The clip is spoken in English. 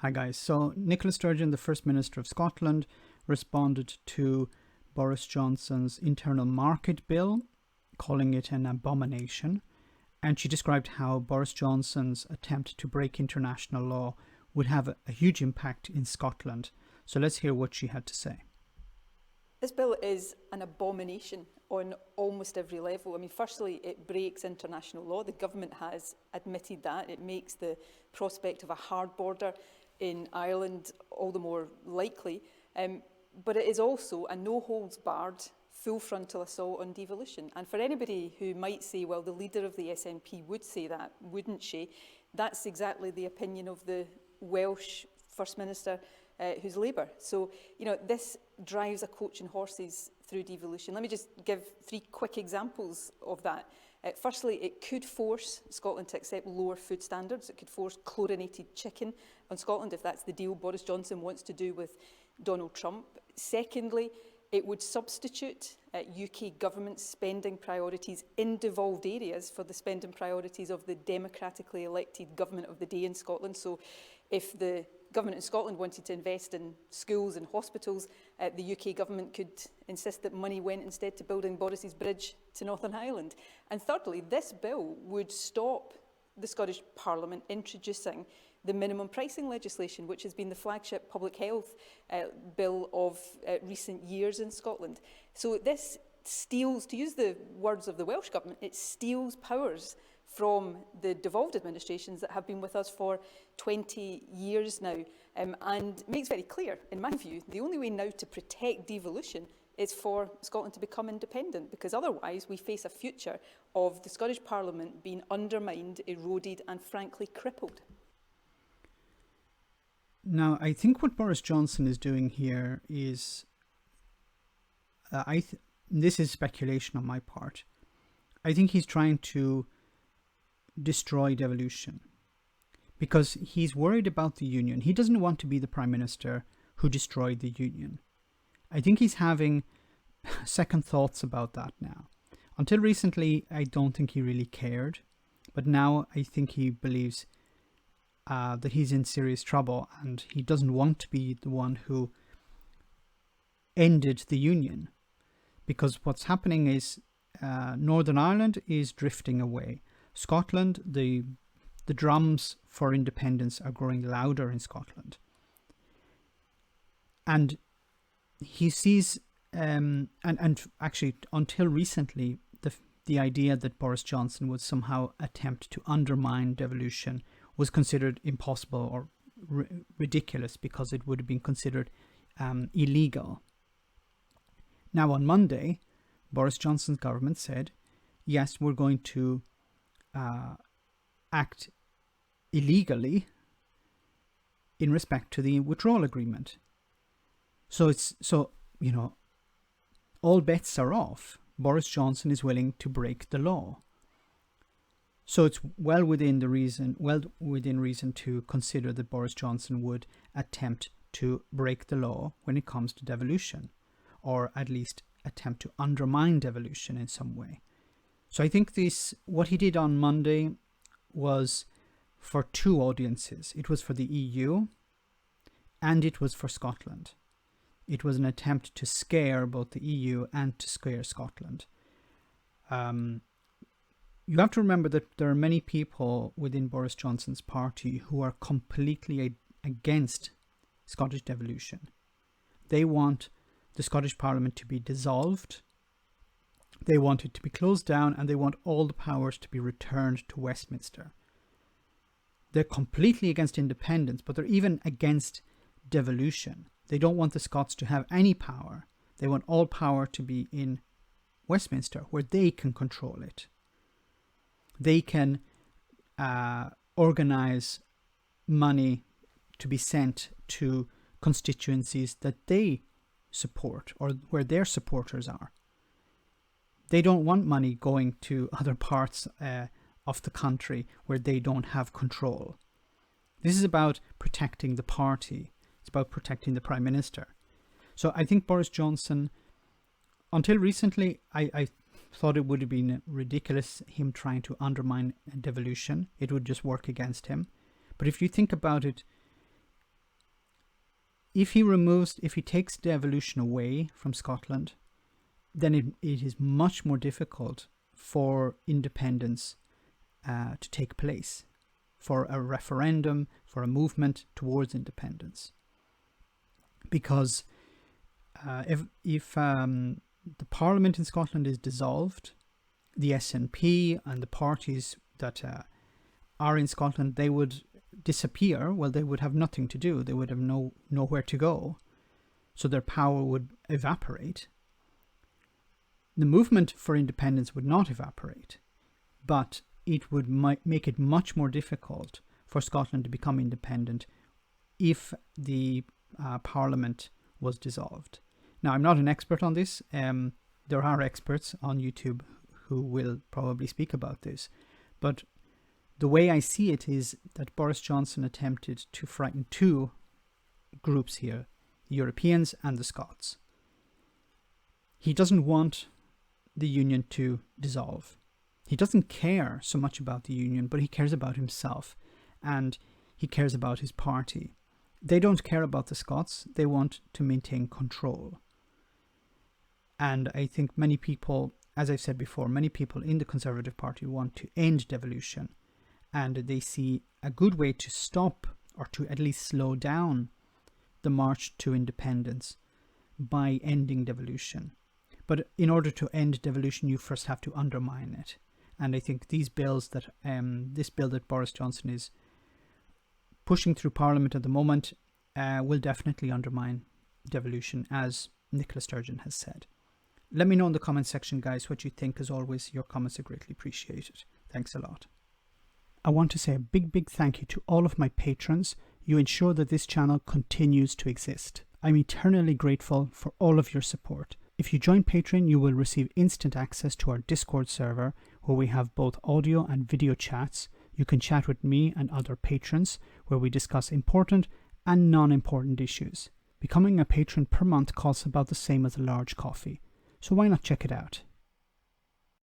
Hi guys. So Nicola Sturgeon, the First Minister of Scotland, responded to Boris Johnson's internal market bill, calling it an abomination. And she described how Boris Johnson's attempt to break international law would have a huge impact in Scotland. So let's hear what she had to say. This bill is an abomination on almost every level. I mean, firstly, it breaks international law. The government has admitted that. It makes the prospect of a hard border in Ireland all the more likely. But it is also a no-holds-barred, full frontal assault on devolution. And for anybody who might say, well, the leader of the SNP would say that, wouldn't she? That's exactly the opinion of the Welsh First Minister, who's Labour. So, this drives a coach and horses through devolution. Let me just give 3 quick examples of that. Firstly, it could force Scotland to accept lower food standards. It could force chlorinated chicken on Scotland if that's the deal Boris Johnson wants to do with Donald Trump. Secondly, it would substitute UK government spending priorities in devolved areas for the spending priorities of the democratically elected government of the day in Scotland. So if the government in Scotland wanted to invest in schools and hospitals, the UK government could insist that money went instead to building Boris's bridge to Northern Ireland. And thirdly, this bill would stop the Scottish Parliament introducing the minimum pricing legislation, which has been the flagship public health bill of recent years in Scotland. So this steals, to use the words of the Welsh Government, it steals powers from the devolved administrations that have been with us for 20 years now, and makes very clear, in my view, the only way now to protect devolution is for Scotland to become independent, because otherwise we face a future of the Scottish Parliament being undermined, eroded and frankly crippled. Now, I think what Boris Johnson is doing here is, this is speculation on my part, I think he's trying to destroy devolution because he's worried about the union. He doesn't want to be the Prime Minister who destroyed the union. I think he's having second thoughts about that now. Until recently, I don't think he really cared, but now I think he believes that he's in serious trouble and he doesn't want to be the one who ended the union, because what's happening is Northern Ireland is drifting away. Scotland, the drums for independence are growing louder in Scotland. And he sees, and actually until recently, the idea that Boris Johnson would somehow attempt to undermine devolution was considered impossible or ridiculous because it would have been considered illegal. Now on Monday, Boris Johnson's government said, yes, we're going to act illegally in respect to the withdrawal agreement. So all bets are off. Boris Johnson is willing to break the law. So it's well within reason to consider that Boris Johnson would attempt to break the law when it comes to devolution, or at least attempt to undermine devolution in some way. So I think what he did on Monday was for 2 audiences. It was for the EU and it was for Scotland. It was an attempt to scare both the EU and to scare Scotland. You have to remember that there are many people within Boris Johnson's party who are completely against Scottish devolution. They want the Scottish Parliament to be dissolved. They want it to be closed down, and they want all the powers to be returned to Westminster. They're completely against independence, but they're even against devolution. They don't want the Scots to have any power. They want all power to be in Westminster, where they can control it. They can organise money to be sent to constituencies that they support or where their supporters are. They don't want money going to other parts of the country where they don't have control. This is about protecting the party. It's about protecting the Prime Minister. So I think Boris Johnson, until recently, I thought it would have been ridiculous him trying to undermine devolution. It would just work against him. But if you think about it, if he takes devolution away from Scotland, then it is much more difficult for independence to take place, for a referendum, for a movement towards independence. Because if the parliament in Scotland is dissolved, the SNP and the parties that are in Scotland, they would disappear. Well, they would have nothing to do. They would have nowhere to go. So their power would evaporate. The movement for independence would not evaporate, but it would make it much more difficult for Scotland to become independent if the parliament was dissolved. Now, I'm not an expert on this. There are experts on YouTube who will probably speak about this. But the way I see it is that Boris Johnson attempted to frighten two groups here, the Europeans and the Scots. He doesn't want the union to dissolve. He doesn't care so much about the union, but he cares about himself and he cares about his party. They don't care about the Scots. They want to maintain control. And I think many people, as I've said before, many people in the Conservative Party want to end devolution, and they see a good way to stop or to at least slow down the march to independence by ending devolution. But in order to end devolution, you first have to undermine it. And I think these bills that this bill that Boris Johnson is pushing through Parliament at the moment will definitely undermine devolution, as Nicola Sturgeon has said. Let me know in the comment section, guys, what you think. As always, your comments are greatly appreciated. Thanks a lot. I want to say a big thank you to all of my patrons. You ensure that this channel continues to exist. I'm eternally grateful for all of your support. If you join Patreon, you will receive instant access to our Discord server, where we have both audio and video chats. You can chat with me and other patrons, where we discuss important and non-important issues. Becoming a patron per month costs about the same as a large coffee, so why not check it out?